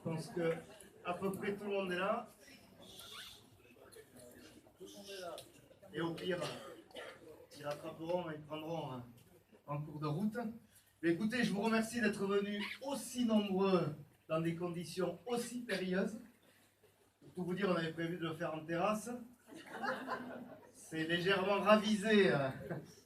Je pense que à peu près tout le monde est là. Et au pire, ils rattraperont, ils prendront en cours de route. Mais écoutez, je vous remercie d'être venus aussi nombreux dans des conditions aussi périlleuses. Pour tout vous dire, on avait prévu de le faire en terrasse. C'est légèrement ravisé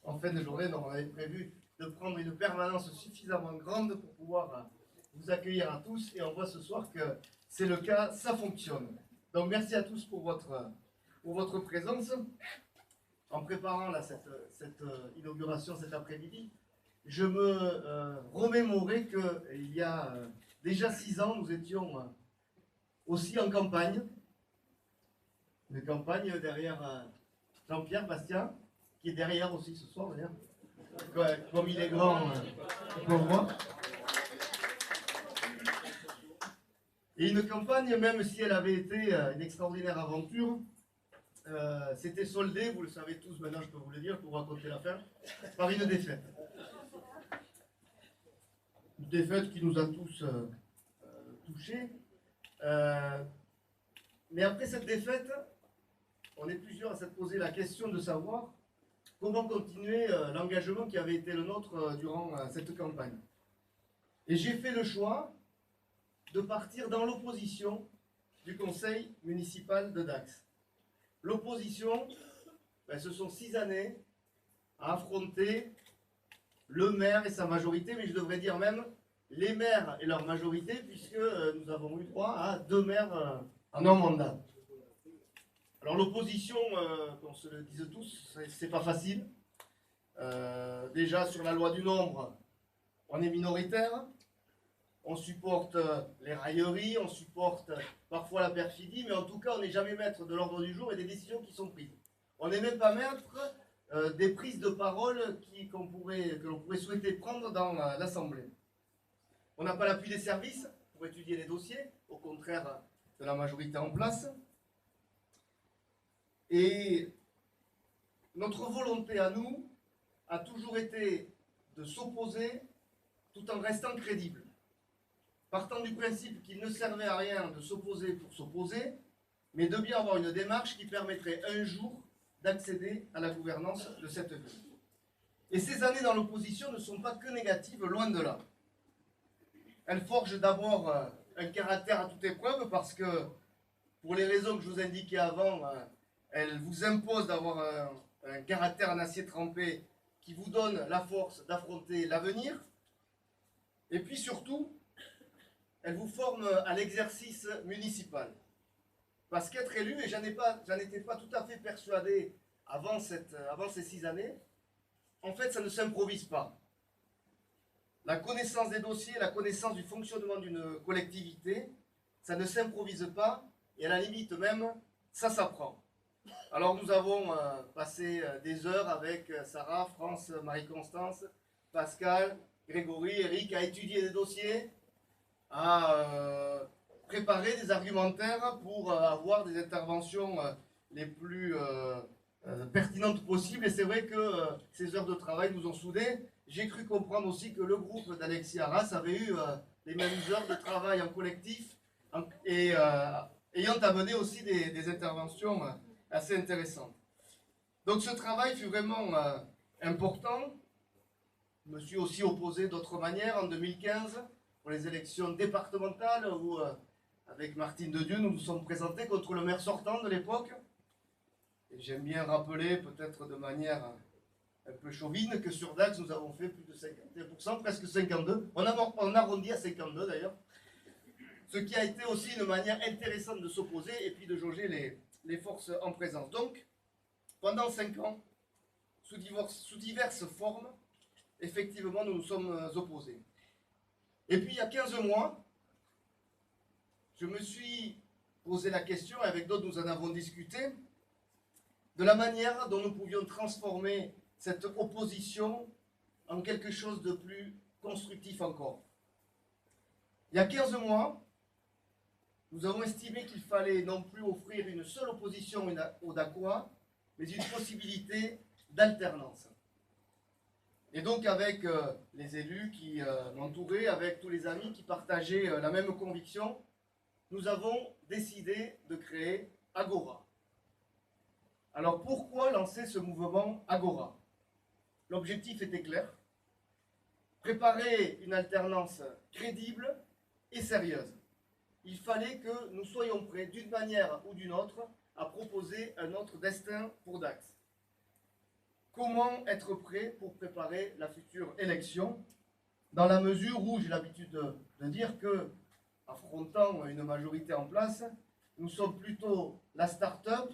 en fin de journée, donc on avait prévu de prendre une permanence suffisamment grande pour pouvoir vous accueillir à tous. Et on voit ce soir que c'est le cas, ça fonctionne. Donc merci à tous pour votre présence. En préparant là, cette inauguration cet après-midi, je me remémorais qu'il y a déjà 6 ans, nous étions aussi en campagne. Une campagne derrière Jean-Pierre Bastien, qui est derrière aussi ce soir d'ailleurs, comme il est grand pour moi. Et une campagne, même si elle avait été une extraordinaire aventure, c'était soldé, vous le savez tous maintenant, je peux vous le dire, pour raconter l'affaire, par une défaite. Une défaite qui nous a tous touchés. Mais après cette défaite, on est plusieurs à s'être posé la question de savoir comment continuer l'engagement qui avait été le nôtre durant cette campagne. Et j'ai fait le choix de partir dans l'opposition du conseil municipal de Dax. L'opposition, ce sont 6 années à affronter le maire et sa majorité, mais je devrais dire même les maires et leur majorité, puisque nous avons eu droit à 2 maires en un mandat. Alors l'opposition, qu'on se le dise tous, c'est pas facile. Déjà sur la loi du nombre, on est minoritaire. On supporte les railleries, on supporte parfois la perfidie, mais en tout cas, on n'est jamais maître de l'ordre du jour et des décisions qui sont prises. On n'est même pas maître des prises de parole que l'on pourrait souhaiter prendre dans l'Assemblée. On n'a pas l'appui des services pour étudier les dossiers, au contraire de la majorité en place. Et notre volonté à nous a toujours été de s'opposer tout en restant crédible. Partant du principe qu'il ne servait à rien de s'opposer pour s'opposer, mais de bien avoir une démarche qui permettrait un jour d'accéder à la gouvernance de cette ville. Et ces années dans l'opposition ne sont pas que négatives, loin de là. Elles forgent d'abord un caractère à toute épreuve, parce que, pour les raisons que je vous indiquais avant, elles vous imposent d'avoir un caractère en acier trempé qui vous donne la force d'affronter l'avenir. Et puis surtout, elle vous forme à l'exercice municipal. Parce qu'être élu, et j'en étais pas tout à fait persuadé avant ces 6 années, en fait, ça ne s'improvise pas. La connaissance des dossiers, la connaissance du fonctionnement d'une collectivité, ça ne s'improvise pas, et à la limite même, ça s'apprend. Alors nous avons passé des heures avec Sarah, France, Marie-Constance, Pascal, Grégory, Eric, à étudier des dossiers, à préparer des argumentaires pour avoir des interventions les plus pertinentes possibles. Et c'est vrai que ces heures de travail nous ont soudés. J'ai cru comprendre aussi que le groupe d'Alexis Arras avait eu les mêmes heures de travail en collectif et ayant amené aussi des interventions assez intéressantes. Donc ce travail fut vraiment important. Je me suis aussi opposé d'autres manières en 2015 pour les élections départementales où, avec Martine Dedieu, nous nous sommes présentés contre le maire sortant de l'époque. Et j'aime bien rappeler, peut-être de manière un peu chauvine, que sur Dax, nous avons fait plus de 51%, presque 52%. On arrondit à 52% d'ailleurs. Ce qui a été aussi une manière intéressante de s'opposer et puis de jauger les forces en présence. Donc, pendant 5 ans, sous diverses formes, effectivement, nous nous sommes opposés. Et puis, il y a 15 mois, je me suis posé la question, et avec d'autres, nous en avons discuté, de la manière dont nous pouvions transformer cette opposition en quelque chose de plus constructif encore. Il y a 15 mois, nous avons estimé qu'il fallait non plus offrir une seule opposition au Dacois, mais une possibilité d'alternance. Et donc avec les élus qui m'entouraient, avec tous les amis qui partageaient la même conviction, nous avons décidé de créer Agora. Alors pourquoi lancer ce mouvement Agora? L'objectif était clair, préparer une alternance crédible et sérieuse. Il fallait que nous soyons prêts, d'une manière ou d'une autre, à proposer un autre destin pour Dax. Comment être prêt pour préparer la future élection, dans la mesure où j'ai l'habitude de dire que, affrontant une majorité en place, nous sommes plutôt la start-up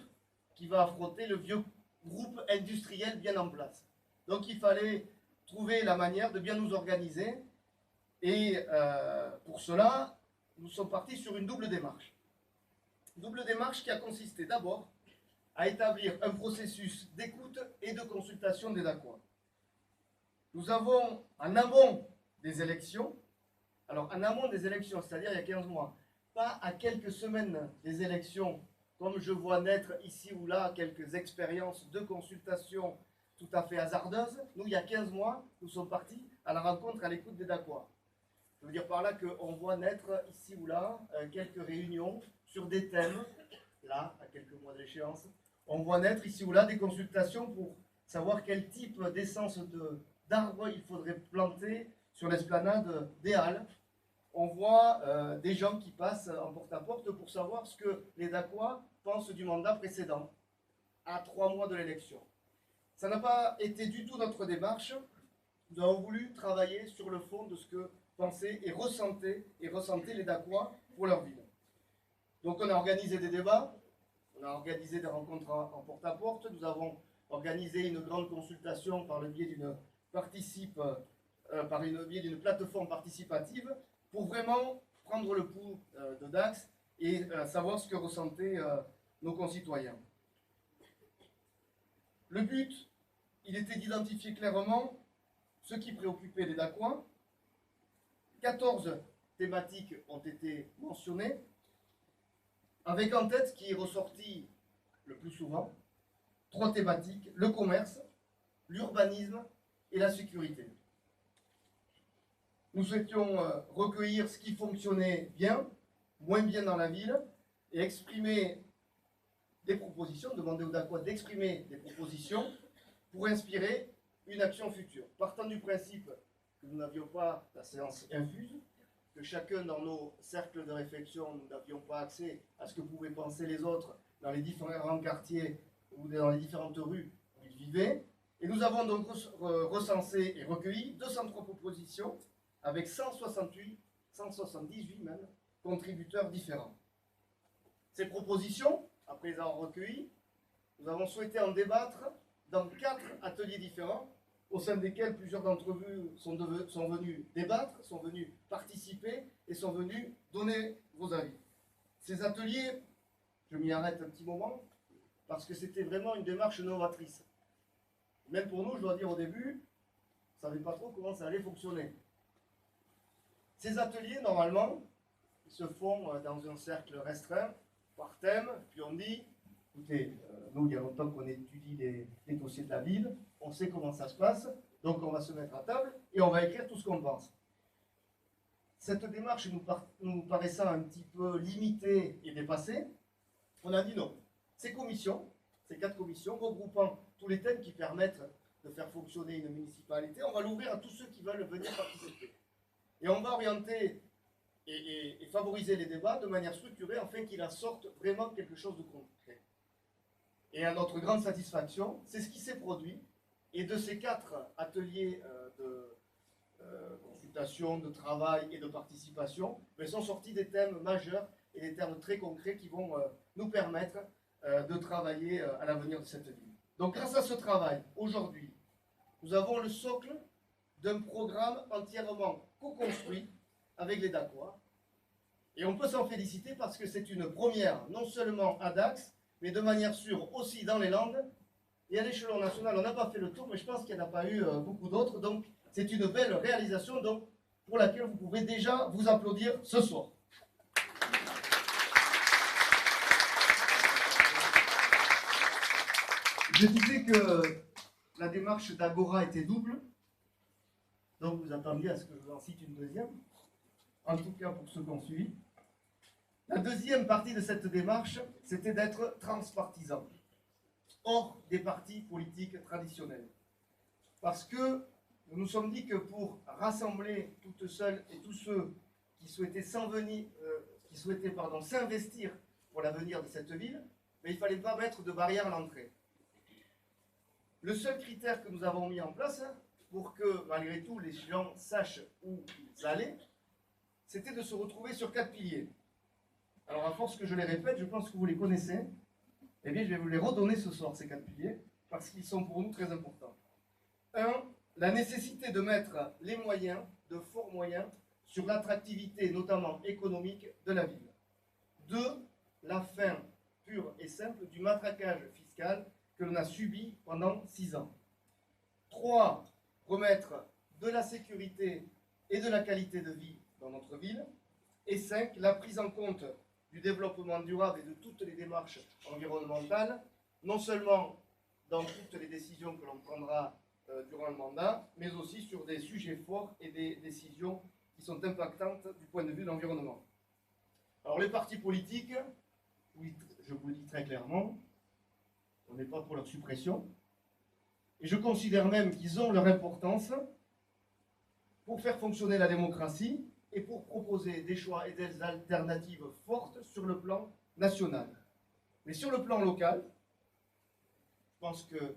qui va affronter le vieux groupe industriel bien en place. Donc il fallait trouver la manière de bien nous organiser, et pour cela, nous sommes partis sur une double démarche. Double démarche qui a consisté d'abord à établir un processus d'écoute et de consultation des Dacois. Nous avons, en amont des élections, alors en amont des élections, c'est-à-dire il y a 15 mois, pas à quelques semaines des élections, comme je vois naître ici ou là quelques expériences de consultation tout à fait hasardeuses. Nous, il y a 15 mois, nous sommes partis à la rencontre, à l'écoute des Dacois. Je veux dire par là qu'on voit naître ici ou là quelques réunions sur des thèmes, là, à quelques mois de l'échéance. On voit naître ici ou là des consultations pour savoir quel type d'essence d'arbres il faudrait planter sur l'esplanade des Halles. On voit des gens qui passent en porte-à-porte pour savoir ce que les Dacois pensent du mandat précédent, à 3 mois de l'élection. Ça n'a pas été du tout notre démarche. Nous avons voulu travailler sur le fond de ce que pensaient et ressentaient les Dacois pour leur ville. Donc on a organisé des débats, on a organisé des rencontres en porte-à-porte, nous avons organisé une grande consultation par le biais d'une plateforme participative pour vraiment prendre le pouls de Dax et savoir ce que ressentaient nos concitoyens. Le but, il était d'identifier clairement ce qui préoccupait les Dacois. 14 thématiques ont été mentionnées, avec en tête, qui est ressorti le plus souvent, 3 thématiques: le commerce, l'urbanisme et la sécurité. Nous souhaitions recueillir ce qui fonctionnait bien, moins bien dans la ville, et exprimer des propositions, demander aux Dacois d'exprimer des propositions pour inspirer une action future. Partant du principe que nous n'avions pas la séance infuse, que chacun dans nos cercles de réflexion, nous n'avions pas accès à ce que pouvaient penser les autres dans les différents quartiers ou dans les différentes rues où ils vivaient. Et nous avons donc recensé et recueilli 203 propositions avec 178 même contributeurs différents. Ces propositions, après les avoir recueillies, nous avons souhaité en débattre dans 4 ateliers différents, au sein desquels plusieurs d'entre vous sont venus débattre, sont venus participer et sont venus donner vos avis. Ces ateliers, je m'y arrête un petit moment, parce que c'était vraiment une démarche novatrice. Même pour nous, je dois dire au début, on ne savait pas trop comment ça allait fonctionner. Ces ateliers, normalement, ils se font dans un cercle restreint, par thème, puis on dit, écoutez, nous, il y a longtemps qu'on étudie les dossiers de la ville, on sait comment ça se passe, donc on va se mettre à table et on va écrire tout ce qu'on pense. Cette démarche nous paraissant un petit peu limitée et dépassée, on a dit non. Ces 4 commissions, regroupant tous les thèmes qui permettent de faire fonctionner une municipalité, on va l'ouvrir à tous ceux qui veulent venir participer. Et on va orienter et favoriser les débats de manière structurée afin qu'il en sorte vraiment quelque chose de concret. Et à notre grande satisfaction, c'est ce qui s'est produit. Et de ces 4 ateliers de consultation, de travail et de participation, sont sortis des thèmes majeurs et des termes très concrets qui vont nous permettre de travailler à l'avenir de cette ville. Donc grâce à ce travail, aujourd'hui, nous avons le socle d'un programme entièrement co-construit avec les Dacois. Et on peut s'en féliciter parce que c'est une première, non seulement à Dax, mais de manière sûre aussi dans les Landes. Et à l'échelon national, on n'a pas fait le tour, mais je pense qu'il n'y en a pas eu beaucoup d'autres. Donc c'est une belle réalisation donc, pour laquelle vous pouvez déjà vous applaudir ce soir. Je disais que la démarche d'Agora était double. Donc vous attendiez à ce que je vous en cite une deuxième. En tout cas pour ceux qui ont suivi. La deuxième partie de cette démarche, c'était d'être transpartisan, hors des partis politiques traditionnels. Parce que nous nous sommes dit que pour rassembler toutes seules et tous ceux qui souhaitaient s'investir pour l'avenir de cette ville, mais il ne fallait pas mettre de barrière à l'entrée. Le seul critère que nous avons mis en place, pour que malgré tout les gens sachent où ils allaient, c'était de se retrouver sur 4 piliers. Alors à force que je les répète, je pense que vous les connaissez. Eh bien, je vais vous les redonner ce soir, ces 4 piliers, parce qu'ils sont pour nous très importants. 1. La nécessité de mettre les moyens, de forts moyens, sur l'attractivité, notamment économique, de la ville. 2. La fin pure et simple du matraquage fiscal que l'on a subi pendant 6 ans. 3. Remettre de la sécurité et de la qualité de vie dans notre ville. Et 5. La prise en compte du développement durable et de toutes les démarches environnementales, non seulement dans toutes les décisions que l'on prendra durant le mandat, mais aussi sur des sujets forts et des décisions qui sont impactantes du point de vue de l'environnement. Alors les partis politiques, oui, je vous le dis très clairement, on n'est pas pour leur suppression, et je considère même qu'ils ont leur importance pour faire fonctionner la démocratie et pour proposer des choix et des alternatives fortes sur le plan national. Mais sur le plan local, je pense que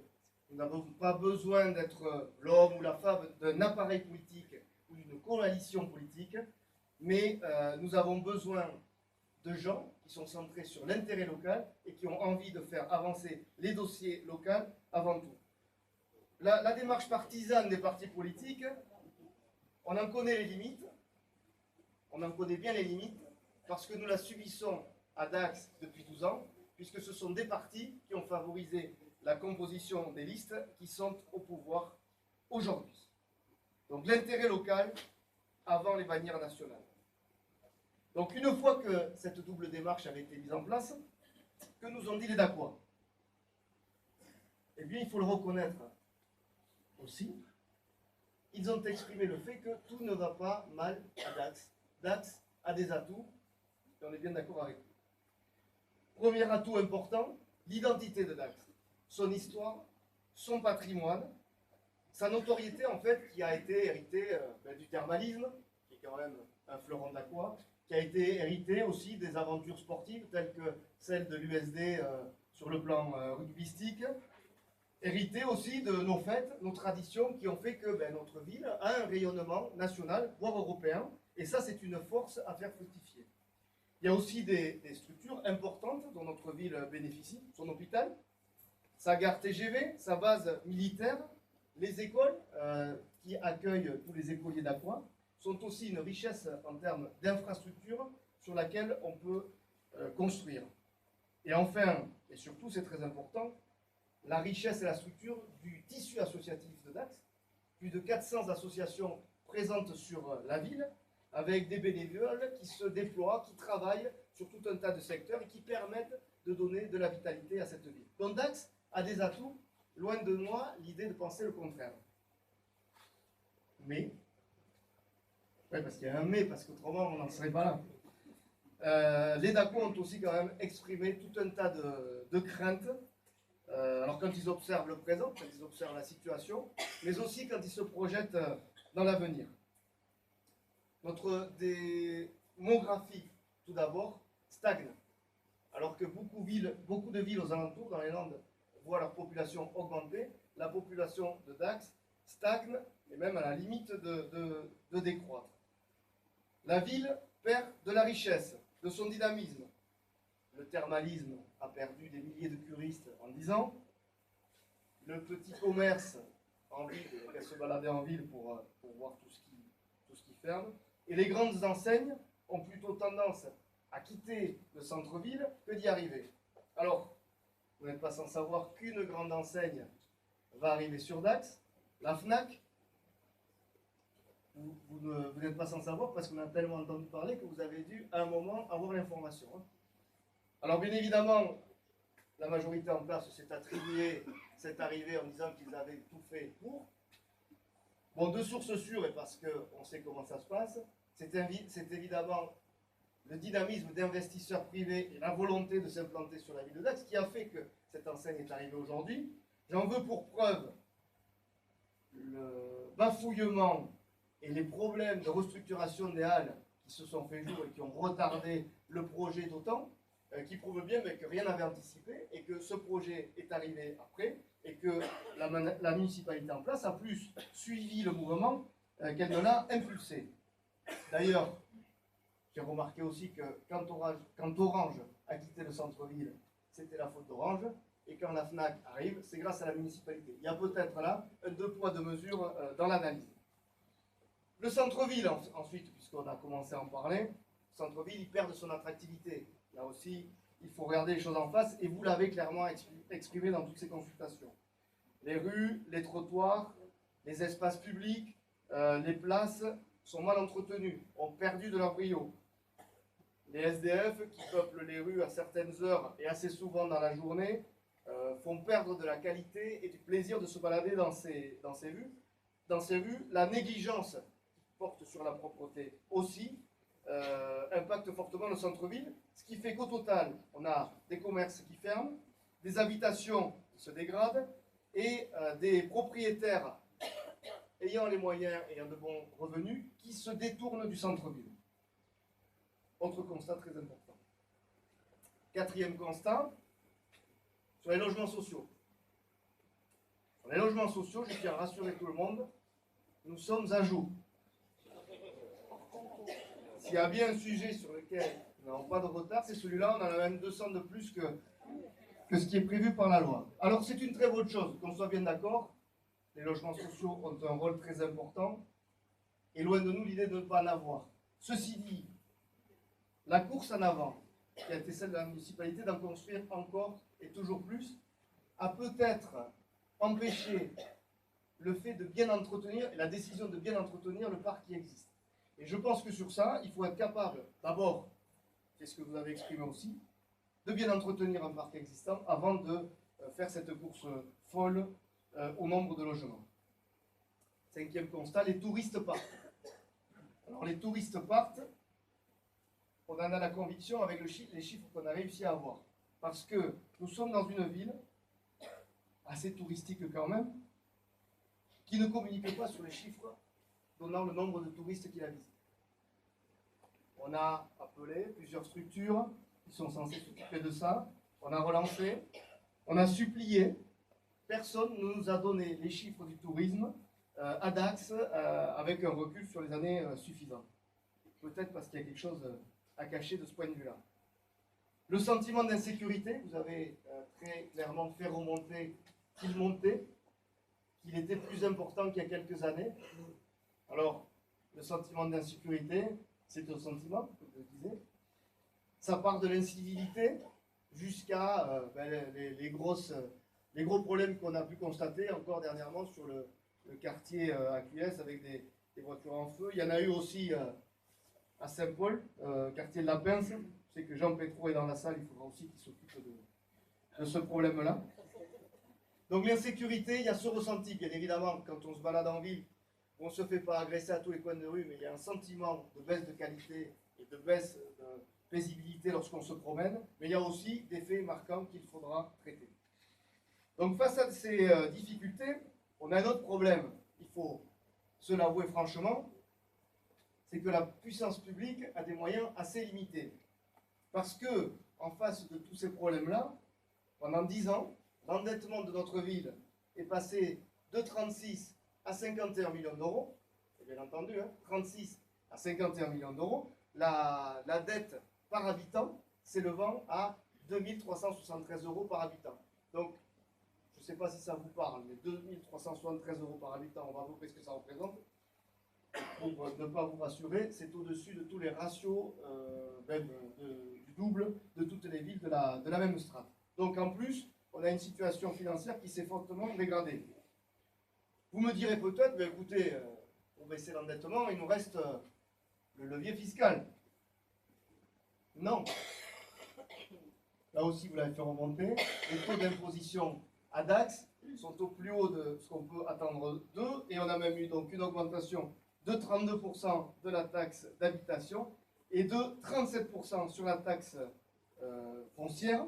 nous n'avons pas besoin d'être l'homme ou la femme d'un appareil politique ou d'une coalition politique, mais nous avons besoin de gens qui sont centrés sur l'intérêt local et qui ont envie de faire avancer les dossiers locaux avant tout. La démarche partisane des partis politiques, on en connaît les limites, on en connaît bien les limites, parce que nous la subissons à Dax depuis 12 ans, puisque ce sont des partis qui ont favorisé la composition des listes qui sont au pouvoir aujourd'hui. Donc l'intérêt local avant les bannières nationales. Donc une fois que cette double démarche avait été mise en place, que nous ont dit les Dacois? Eh bien, il faut le reconnaître aussi. Ils ont exprimé le fait que tout ne va pas mal à Dax. Dax a des atouts, et on est bien d'accord avec eux. Premier atout important, l'identité de Dax. Son histoire, son patrimoine, sa notoriété en fait qui a été héritée du thermalisme, qui est quand même un fleuron dacquois, qui a été hérité aussi des aventures sportives telles que celle de l'USD sur le plan rugbystique, hérité aussi de nos fêtes, nos traditions qui ont fait que notre ville a un rayonnement national, voire européen, et ça c'est une force à faire fructifier. Il y a aussi des structures importantes dont notre ville bénéficie, son hôpital, sa gare TGV, sa base militaire, les écoles qui accueillent tous les écoliers d'Aqua sont aussi une richesse en termes d'infrastructures sur laquelle on peut construire. Et enfin, et surtout c'est très important, la richesse et la structure du tissu associatif de Dax, plus de 400 associations présentes sur la ville, avec des bénévoles qui se déploient, qui travaillent sur tout un tas de secteurs et qui permettent de donner de la vitalité à cette ville. Donc Dax a des atouts, loin de moi l'idée de penser le contraire. Mais, ouais, parce qu'il y a un mais, parce qu'autrement on n'en serait pas là. Les Dacois ont aussi quand même exprimé tout un tas de craintes, alors quand ils observent le présent, quand ils observent la situation, mais aussi quand ils se projettent dans l'avenir. Notre démographie, tout d'abord, stagne. Alors que beaucoup de villes aux alentours, dans les Landes, voient leur population augmenter, la population de Dax stagne et même à la limite de décroître. La ville perd de la richesse, de son dynamisme. Le thermalisme a perdu des milliers de curistes en 10 ans. Le petit commerce en ville, elle se balader en ville pour voir tout ce qui ferme. Et les grandes enseignes ont plutôt tendance à quitter le centre-ville que d'y arriver. Alors, vous n'êtes pas sans savoir qu'une grande enseigne va arriver sur Dax, la Fnac. Vous n'êtes pas sans savoir parce qu'on a tellement entendu parler que vous avez dû à un moment avoir l'information. Alors bien évidemment, la majorité en place s'est attribuée cette arrivée en disant qu'ils avaient tout fait pour. Bon, de sources sûres, et parce qu'on sait comment ça se passe, c'est évidemment le dynamisme d'investisseurs privés et la volonté de s'implanter sur la ville de Dax qui a fait que cette enseigne est arrivée aujourd'hui. J'en veux pour preuve le bafouillement et les problèmes de restructuration des halles qui se sont fait jour et qui ont retardé le projet d'autant, qui prouvent bien que rien n'avait anticipé et que ce projet est arrivé après et que la municipalité en place a plus suivi le mouvement qu'elle ne l'a impulsé. D'ailleurs, j'ai remarqué aussi que quand Orange a quitté le centre-ville, c'était la faute d'Orange, et quand la FNAC arrive, c'est grâce à la municipalité. Il y a peut-être là un deux poids, deux mesures dans l'analyse. Le centre-ville, ensuite, puisqu'on a commencé à en parler, le centre-ville, il perd de son attractivité. Là aussi, il faut regarder les choses en face, et vous l'avez clairement exprimé dans toutes ces consultations. Les rues, les trottoirs, les espaces publics, les places sont mal entretenus, ont perdu de leur brio. Les SDF qui peuplent les rues à certaines heures et assez souvent dans la journée font perdre de la qualité et du plaisir de se balader dans ces rues. Dans ces rues, la négligence qui porte sur la propreté aussi impacte fortement le centre-ville, ce qui fait qu'au total, on a des commerces qui ferment, des habitations qui se dégradent et des propriétaires ayant les moyens, ayant de bons revenus, qui se détournent du centre-ville. Autre constat très important. Quatrième constat, sur les logements sociaux. Sur les logements sociaux, je tiens à rassurer tout le monde, nous sommes à jour. S'il y a bien un sujet sur lequel nous n'avons pas de retard, c'est celui-là, on en a même 200 de plus que ce qui est prévu par la loi. Alors c'est une très bonne chose, qu'on soit bien d'accord, les logements sociaux ont un rôle très important, et loin de nous l'idée de ne pas en avoir. Ceci dit, la course en avant, qui a été celle de la municipalité d'en construire encore et toujours plus, a peut-être empêché le fait de bien entretenir, et la décision de bien entretenir le parc qui existe. Et je pense que sur ça, il faut être capable, d'abord, c'est ce que vous avez exprimé aussi, de bien entretenir un parc existant avant de faire cette course folle au nombre de logements. Cinquième constat, les touristes partent. Alors les touristes partent, on en a la conviction avec les chiffres qu'on a réussi à avoir. Parce que nous sommes dans une ville, assez touristique quand même, qui ne communique pas sur les chiffres donnant le nombre de touristes qui la visitent. On a appelé plusieurs structures qui sont censées s'occuper de ça, on a relancé, on a supplié, personne ne nous a donné les chiffres du tourisme à Dax avec un recul sur les années suffisantes. Peut-être parce qu'il y a quelque chose à cacher de ce point de vue-là. Le sentiment d'insécurité, vous avez très clairement fait remonter qu'il montait, qu'il était plus important qu'il y a quelques années. Alors, le sentiment d'insécurité, c'est un sentiment, comme je le disais. Ça part de l'incivilité jusqu'à les gros problèmes qu'on a pu constater encore dernièrement sur le quartier AQS avec des voitures en feu. Il y en a eu aussi à Saint-Paul, quartier de la Pince. Je sais que Jean Pétro est dans la salle, il faudra aussi qu'il s'occupe de ce problème-là. Donc l'insécurité, il y a ce ressenti, bien évidemment, quand on se balade en ville, on ne se fait pas agresser à tous les coins de rue, mais il y a un sentiment de baisse de qualité et de baisse de paisibilité lorsqu'on se promène, mais il y a aussi des faits marquants qu'il faudra traiter. Donc face à ces difficultés, on a un autre problème, il faut se l'avouer franchement, c'est que la puissance publique a des moyens assez limités. Parce que, en face de tous ces problèmes-là, pendant 10 ans, l'endettement de notre ville est passé de 36 à 51 millions d'euros, c'est bien entendu, 36 à 51 millions d'euros, la dette par habitant s'élevant à 2373 euros par habitant. Donc, je ne sais pas si ça vous parle, mais 2373 euros par habitant, on va voir ce que ça représente. Pour ne pas vous rassurer, c'est au-dessus de tous les ratios, même du double de toutes les villes de la même strate. Donc en plus, on a une situation financière qui s'est fortement dégradée. Vous me direz peut-être, ben écoutez, pour baisser l'endettement, il nous reste le levier fiscal. Non. Là aussi, vous l'avez fait remonter. Les taux d'imposition à Dax sont au plus haut de ce qu'on peut attendre d'eux, et on a même eu donc une augmentation de 32% de la taxe d'habitation et de 37% sur la taxe foncière,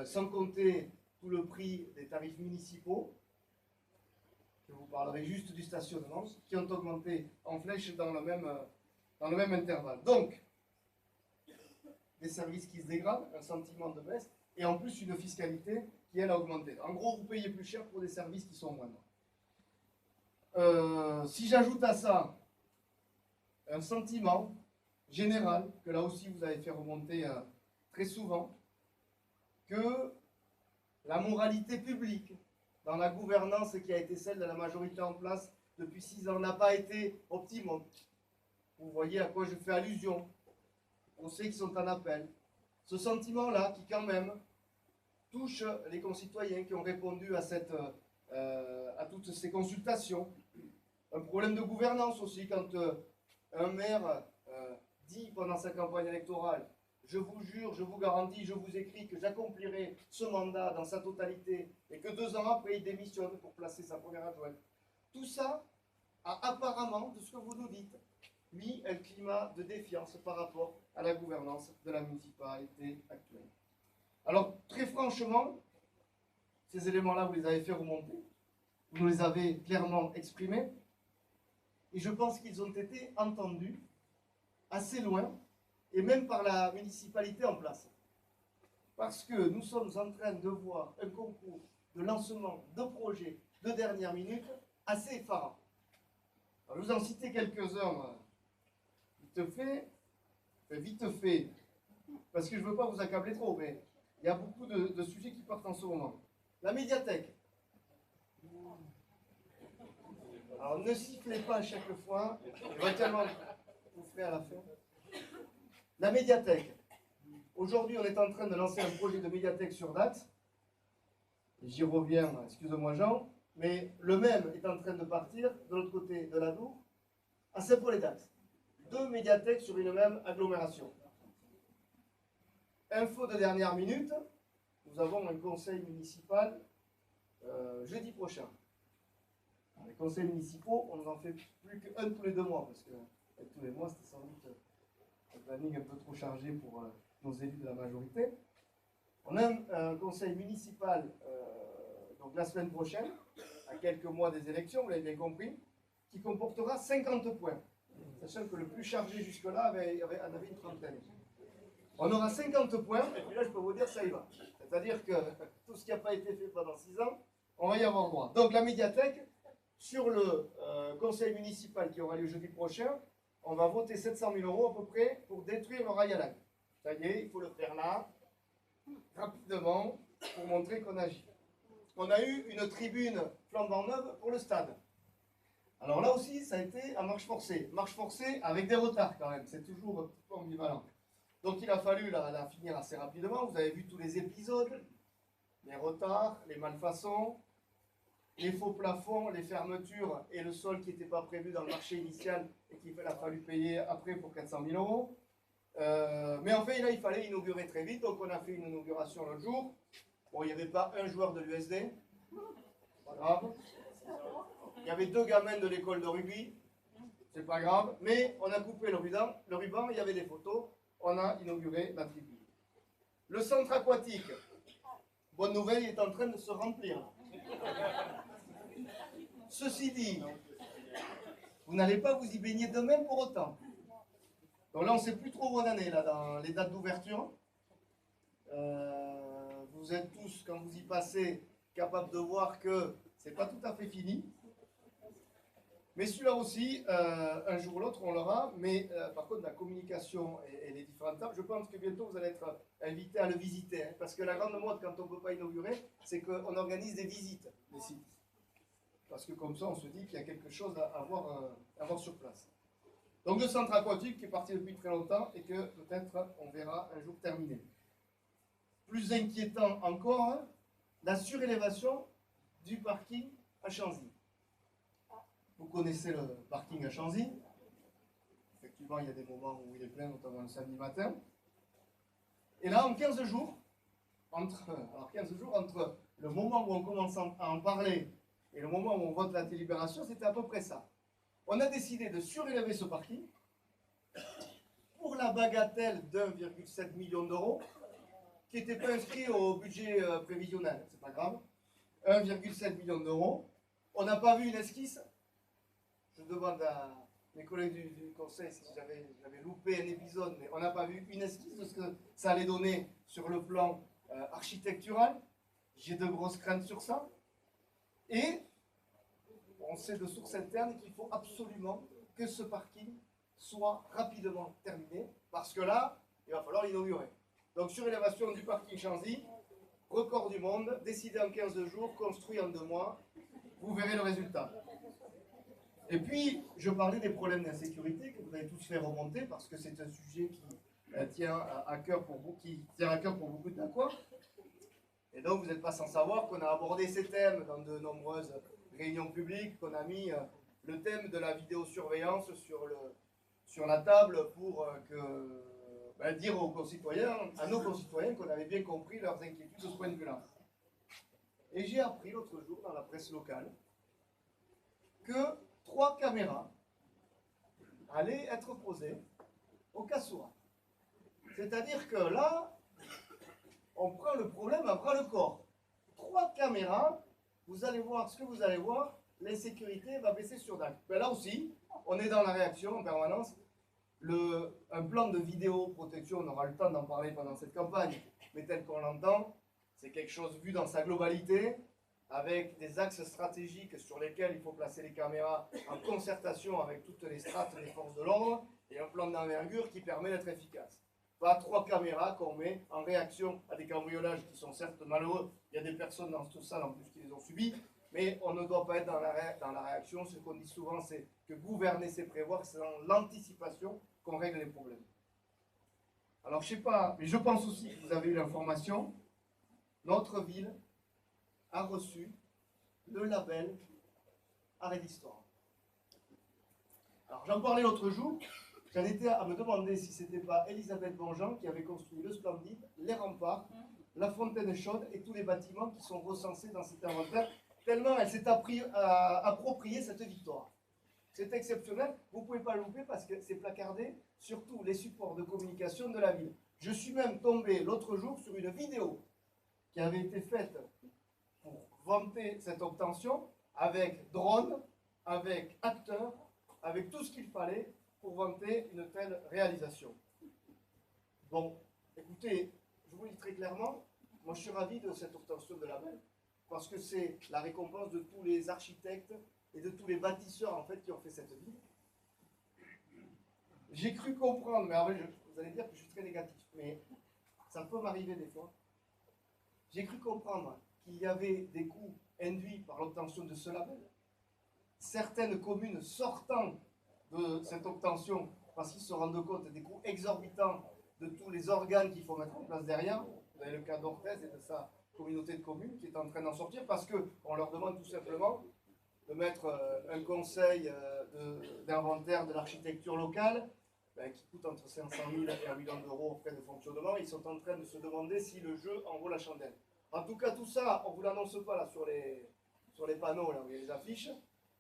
sans compter tout le prix des tarifs municipaux, je vous parlerai juste du stationnement, qui ont augmenté en flèche dans le même intervalle. Donc, des services qui se dégradent, un sentiment de baisse, et en plus une fiscalité qui, elle, a augmenté. En gros, vous payez plus cher pour des services qui sont moindres. Si j'ajoute à ça un sentiment général, que là aussi vous avez fait remonter très souvent, que la moralité publique dans la gouvernance qui a été celle de la majorité en place depuis 6 ans n'a pas été optimum. Vous voyez à quoi je fais allusion. On sait qu'ils sont en appel. Ce sentiment-là qui quand même touche les concitoyens qui ont répondu à toutes ces consultations. Un problème de gouvernance aussi quand un maire dit pendant sa campagne électorale: je vous jure, je vous garantis, je vous écris que j'accomplirai ce mandat dans sa totalité, et que 2 ans après il démissionne pour placer sa première adjointe. Tout ça a apparemment, de ce que vous nous dites, mis un climat de défiance par rapport à la gouvernance de la municipalité actuelle. Alors, très franchement, ces éléments-là, vous les avez fait remonter, vous nous les avez clairement exprimés, et je pense qu'ils ont été entendus assez loin, et même par la municipalité en place. Parce que nous sommes en train de voir un concours de lancement de projets de dernière minute assez effarant. Alors, je vous en citer quelques-uns vite fait, parce que je ne veux pas vous accabler trop, mais il y a beaucoup de sujets qui partent en ce moment. La médiathèque. Alors ne sifflez pas à chaque fois, éventuellement vous ferez à la fin. La médiathèque. Aujourd'hui, on est en train de lancer un projet de médiathèque sur date. J'y reviens, excusez-moi Jean, mais le même est en train de partir de l'autre côté de la Dour, à Saint-Paul-et-Dax. 2 médiathèques sur une même agglomération. Info de dernière minute, nous avons un conseil municipal jeudi prochain. Les conseils municipaux, on n'en fait plus qu'un tous les 2 mois, parce que tous les mois, c'était sans doute un planning un peu trop chargé pour nos élus de la majorité. On a un conseil municipal donc la semaine prochaine, à quelques mois des élections, vous l'avez bien compris, qui comportera 50 points. Sachant que le plus chargé jusque-là en avait une trentaine. On aura 50 points, et puis là, je peux vous dire, ça y va. C'est-à-dire que tout ce qui n'a pas été fait pendant 6 ans, on va y avoir droit. Donc la médiathèque, sur le conseil municipal qui aura lieu jeudi prochain, on va voter 700 000 € à peu près pour détruire le rail à lac. Ça y est, il faut le faire là, rapidement, pour montrer qu'on agit. On a eu une tribune flambant neuve pour le stade. Alors là aussi, ça a été à marche forcée. Marche forcée avec des retards quand même, c'est toujours un petit peu ambivalent. Donc il a fallu la finir assez rapidement. Vous avez vu tous les épisodes, les retards, les malfaçons, les faux plafonds, les fermetures et le sol qui n'était pas prévu dans le marché initial et qu'il a fallu payer après pour 400 000 €. Mais enfin, là, il fallait inaugurer très vite, donc on a fait une inauguration l'autre jour. Bon, il n'y avait pas un joueur de l'USD, pas grave. Il y avait 2 gamins de l'école de rugby, c'est pas grave, mais on a coupé le ruban, il y avait des photos, on a inauguré la tribune. Le centre aquatique, bonne nouvelle, il est en train de se remplir. Ceci dit, vous n'allez pas vous y baigner de même pour autant. Donc là, on ne sait plus trop où on en est là, dans les dates d'ouverture. Vous êtes tous, quand vous y passez, capables de voir que c'est pas tout à fait fini. Mais celui-là aussi, un jour ou l'autre, on l'aura. Mais par contre, la communication et les différentes tables, je pense que bientôt, vous allez être invités à le visiter. Hein, parce que la grande mode, quand on ne peut pas inaugurer, c'est qu'on organise des visites des sites. Parce que comme ça, on se dit qu'il y a quelque chose à voir sur place. Donc le centre aquatique qui est parti depuis très longtemps et que peut-être on verra un jour terminé. Plus inquiétant encore, hein, la surélévation du parking à Chanzy. Vous connaissez le parking à Chanzy. Effectivement, il y a des moments où il est plein, notamment le samedi matin. Et là, en 15 jours, entre le moment où on commence à en parler et le moment où on vote la délibération, c'était à peu près ça. On a décidé de surélever ce parking la bagatelle d'1,7 million d'euros, qui n'était pas inscrit au budget prévisionnel, c'est pas grave, 1,7 million d'euros, on n'a pas vu une esquisse. Je demande à mes collègues du conseil si j'avais loupé un épisode, mais on n'a pas vu une esquisse de ce que ça allait donner sur le plan architectural. J'ai de grosses craintes sur ça. Et on sait de sources internes qu'il faut absolument que ce parking soit rapidement terminé, parce que là, il va falloir l'inaugurer. Donc surélévation du parking Chanzy, record du monde, décidé en 15 jours, construit en 2 mois, vous verrez le résultat. Et puis, je parlais des problèmes d'insécurité que vous avez tous fait remonter, parce que c'est un sujet qui tient à cœur pour beaucoup de Dacois. Et donc, vous n'êtes pas sans savoir qu'on a abordé ces thèmes dans de nombreuses réunions publiques, qu'on a mis le thème de la vidéosurveillance sur la table pour dire aux concitoyens, à nos concitoyens qu'on avait bien compris leurs inquiétudes de ce point de vue-là. Et j'ai appris l'autre jour dans la presse locale que 3 caméras allaient être posées au Cassoura. C'est-à-dire que là, on prend le problème à bras le corps. 3 caméras, vous allez voir ce que vous allez voir, l'insécurité va baisser sur Dac. Ben là aussi, on est dans la réaction en permanence. Un plan de vidéoprotection, on aura le temps d'en parler pendant cette campagne, mais tel qu'on l'entend, c'est quelque chose vu dans sa globalité, avec des axes stratégiques sur lesquels il faut placer les caméras en concertation avec toutes les strates des forces de l'ordre, et un plan d'envergure qui permet d'être efficace. Pas 3 caméras qu'on met en réaction à des cambriolages qui sont certes malheureux. Il y a des personnes dans cette salle en plus qui les ont subis, mais on ne doit pas être dans la réaction. Ce qu'on dit souvent, c'est que gouverner, c'est prévoir, c'est dans l'anticipation qu'on règle les problèmes. Alors je sais pas, mais je pense aussi que vous avez eu l'information, notre ville a reçu le label Arrêt d'Histoire. Alors j'en parlais l'autre jour. J'en étais à me demander si ce n'était pas Elisabeth Bonjean qui avait construit le Splendide, les remparts, la fontaine chaude et tous les bâtiments qui sont recensés dans cet inventaire, tellement elle s'est appropriée cette victoire. C'est exceptionnel, vous ne pouvez pas le louper parce que c'est placardé sur tous les supports de communication de la ville. Je suis même tombé l'autre jour sur une vidéo qui avait été faite pour vanter cette obtention avec drone, avec acteurs, avec tout ce qu'il fallait pour vanter une telle réalisation. Bon, écoutez, je vous le dis très clairement, moi je suis ravi de cette obtention de label, parce que c'est la récompense de tous les architectes et de tous les bâtisseurs en fait qui ont fait cette ville. J'ai cru comprendre, mais en vrai, vous allez dire que je suis très négatif, mais ça peut m'arriver des fois. J'ai cru comprendre qu'il y avait des coûts induits par l'obtention de ce label. Certaines communes sortant de cette obtention, parce qu'ils se rendent compte des coûts exorbitants de tous les organes qu'il faut mettre en place derrière. Vous avez le cas d'Orthez et de sa communauté de communes qui est en train d'en sortir parce qu'on leur demande tout simplement de mettre un conseil d'inventaire de l'architecture locale qui coûte entre 500 000 et 1 million d'euros en frais de fonctionnement. Ils sont en train de se demander si le jeu en vaut la chandelle. En tout cas, tout ça, on ne vous l'annonce pas là, sur les panneaux, là où il y a les affiches,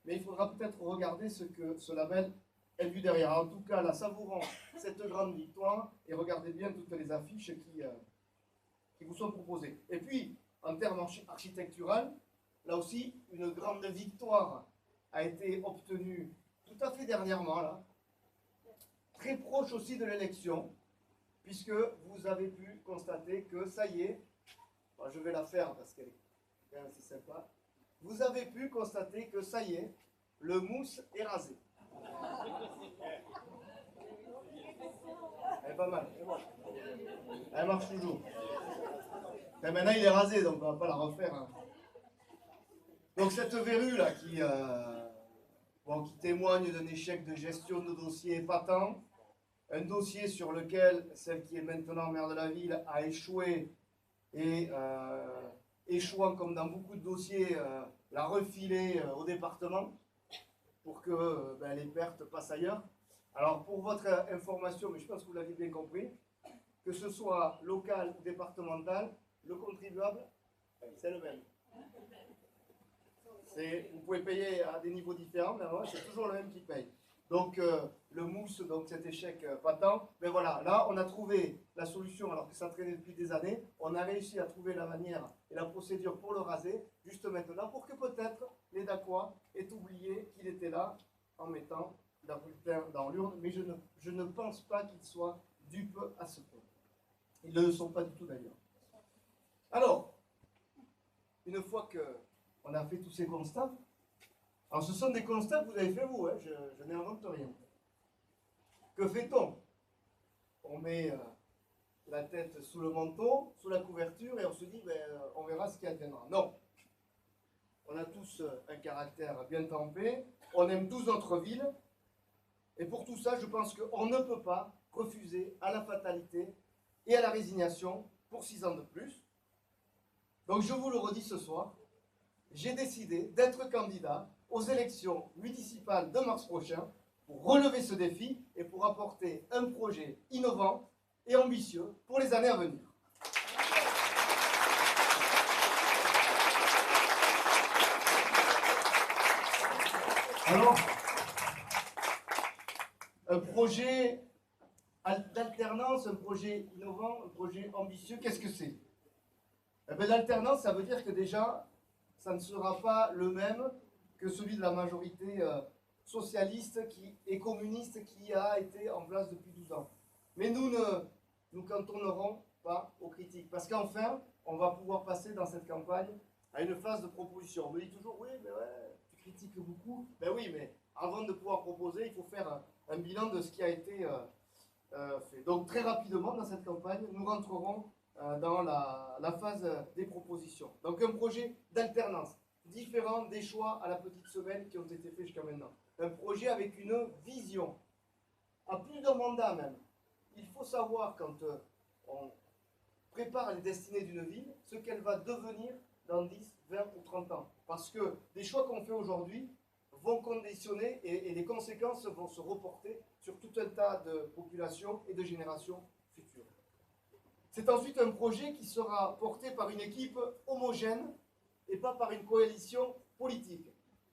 mais il faudra peut-être regarder ce que ce label est vu derrière. En tout cas, là, savourons cette grande victoire et regardez bien toutes les affiches qui vous sont proposées. Et puis, en termes architectural, là aussi, une grande victoire a été obtenue tout à fait dernièrement, là, très proche aussi de l'élection, puisque vous avez pu constater que ça y est, bon, je vais la faire parce qu'elle est quand même assez sympa, vous avez pu constater que ça y est, le mousse est rasé. Elle est pas mal, elle marche toujours. Et maintenant il est rasé, donc on ne va pas la refaire. Hein. Donc cette verrue là qui témoigne d'un échec de gestion de dossier épatant, un dossier sur lequel celle qui est maintenant maire de la ville a échoué et échouant comme dans beaucoup de dossiers, l'a refilé au département pour que les pertes passent ailleurs. Alors pour votre information, mais je pense que vous l'avez bien compris, que ce soit local ou départemental, le contribuable, c'est le même. Vous pouvez payer à des niveaux différents, mais c'est toujours le même qui paye. Donc le mousse, donc cet échec patent. Mais voilà, là on a trouvé la solution alors que ça traînait depuis des années. On a réussi à trouver la manière et la procédure pour le raser, juste maintenant, pour que peut-être les Dacois aient oublié qu'il était là en mettant la bulletin dans l'urne. Mais je ne pense pas qu'ils soient dupes à ce point. Ils ne le sont pas du tout d'ailleurs. Alors, une fois qu'on a fait tous ces constats, alors ce sont des constats que vous avez fait vous, hein, je n'invente rien. Que fait-on? On met la tête sous le manteau, sous la couverture, et on se dit, ben, on verra ce qui adviendra. Non. On a tous un caractère bien trempé, on aime tous notre ville, et pour tout ça, je pense qu'on ne peut pas refuser à la fatalité et à la résignation pour 6 ans de plus. Donc je vous le redis ce soir, j'ai décidé d'être candidat aux élections municipales de mars prochain pour relever ce défi et pour apporter un projet innovant et ambitieux pour les années à venir. Alors, un projet d'alternance, un projet innovant, un projet ambitieux, qu'est-ce que c'est? Eh bien, l'alternance, ça veut dire que déjà, ça ne sera pas le même que celui de la majorité socialiste et communiste qui a été en place depuis 12 ans. Mais nous ne nous cantonnerons pas aux critiques. Parce qu'enfin, on va pouvoir passer dans cette campagne à une phase de proposition. On me dit toujours, oui, mais ouais, tu critiques beaucoup. Ben oui, mais avant de pouvoir proposer, il faut faire un bilan de ce qui a été fait. Donc très rapidement, dans cette campagne, nous rentrerons dans la phase des propositions. Donc un projet d'alternance, différent des choix à la petite semaine qui ont été faits jusqu'à maintenant. Un projet avec une vision, à plusieurs mandats même. Il faut savoir quand on prépare les destinées d'une ville, ce qu'elle va devenir dans 10, 20 ou 30 ans. Parce que les choix qu'on fait aujourd'hui vont conditionner et les conséquences vont se reporter sur tout un tas de populations et de générations futures. C'est ensuite un projet qui sera porté par une équipe homogène et pas par une coalition politique.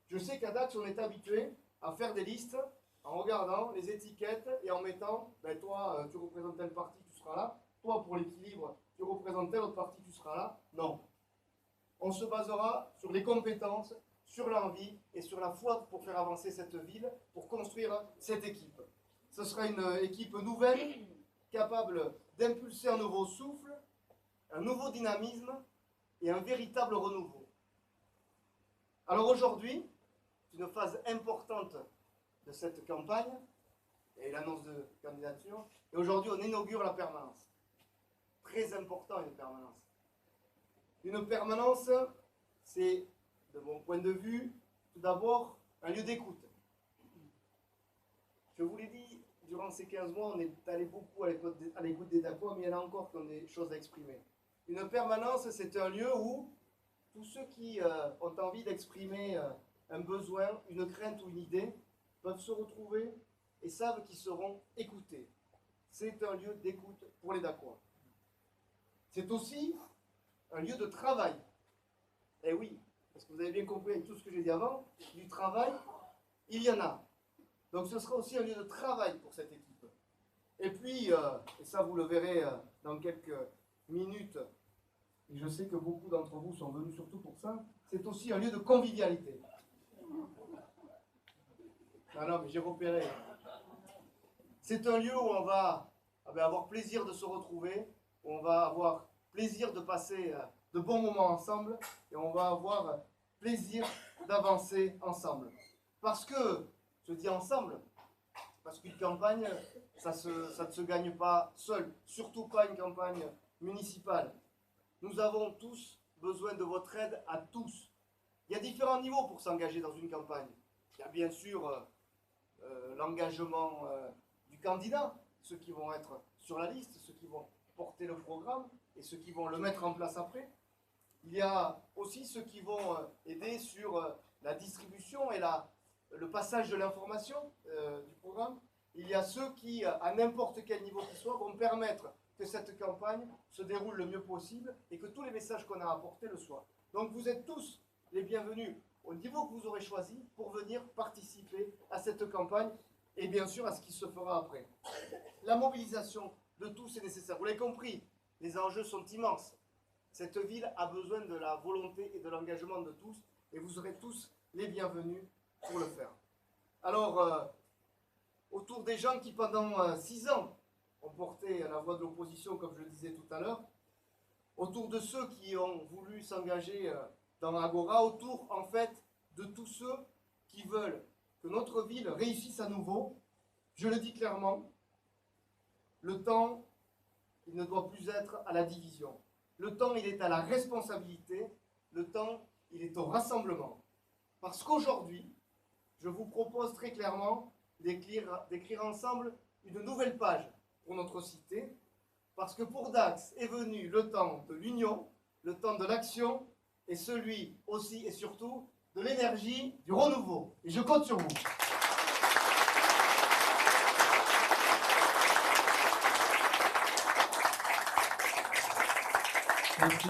Je sais qu'à Dax, on est habitué à faire des listes en regardant les étiquettes et en mettant, ben toi, tu représentes tel parti, tu seras là. Toi, pour l'équilibre, tu représentes tel autre parti, tu seras là. Non. On se basera sur les compétences, sur l'envie et sur la foi pour faire avancer cette ville, pour construire cette équipe. Ce sera une équipe nouvelle, capable d'impulser un nouveau souffle, un nouveau dynamisme et un véritable renouveau. Alors aujourd'hui, c'est une phase importante de cette campagne et l'annonce de candidature. Et aujourd'hui, on inaugure la permanence. Très important, une permanence. Une permanence, c'est, de mon point de vue, tout d'abord, un lieu d'écoute. Je vous l'ai dit, durant ces 15 mois, on est allé beaucoup à l'écoute des Dacois, mais il y en a encore qui ont des choses à exprimer. Une permanence, c'est un lieu où tous ceux qui ont envie d'exprimer un besoin, une crainte ou une idée peuvent se retrouver et savent qu'ils seront écoutés. C'est un lieu d'écoute pour les Dacois. C'est aussi un lieu de travail. Eh oui, parce que vous avez bien compris avec tout ce que j'ai dit avant, du travail, il y en a. Donc ce sera aussi un lieu de travail pour cette équipe. Et puis, et ça vous le verrez dans quelques minutes, et je sais que beaucoup d'entre vous sont venus surtout pour ça, c'est aussi un lieu de convivialité. Non, mais j'ai repéré. C'est un lieu où on va avoir plaisir de se retrouver, où on va avoir plaisir de passer de bons moments ensemble, et on va avoir plaisir d'avancer ensemble. Parce que, je dis ensemble, parce qu'une campagne, ça ne se gagne pas seul, surtout pas une campagne municipale. Nous avons tous besoin de votre aide à tous. Il y a différents niveaux pour s'engager dans une campagne. Il y a bien sûr l'engagement du candidat, ceux qui vont être sur la liste, ceux qui vont porter le programme et ceux qui vont le mettre en place après. Il y a aussi ceux qui vont aider sur la distribution et le passage de l'information du programme. Il y a ceux qui, à n'importe quel niveau qu'ils soient, vont permettre que cette campagne se déroule le mieux possible et que tous les messages qu'on a apportés le soient. Donc vous êtes tous les bienvenus au niveau que vous aurez choisi pour venir participer à cette campagne et bien sûr à ce qui se fera après. La mobilisation de tous est nécessaire. Vous l'avez compris, les enjeux sont immenses. Cette ville a besoin de la volonté et de l'engagement de tous, et vous serez tous les bienvenus pour le faire. Alors, autour des gens qui pendant 6 ans ont porté la voix de l'opposition, comme je le disais tout à l'heure, autour de ceux qui ont voulu s'engager dans Agora, autour en fait de tous ceux qui veulent que notre ville réussisse à nouveau, je le dis clairement, le temps, il ne doit plus être à la division. Le temps, il est à la responsabilité. Le temps, il est au rassemblement. Parce qu'aujourd'hui, je vous propose très clairement d'écrire ensemble une nouvelle page pour notre cité. Parce que pour Dax est venu le temps de l'union, le temps de l'action, et celui aussi et surtout de l'énergie, du renouveau. Et je compte sur vous. Merci.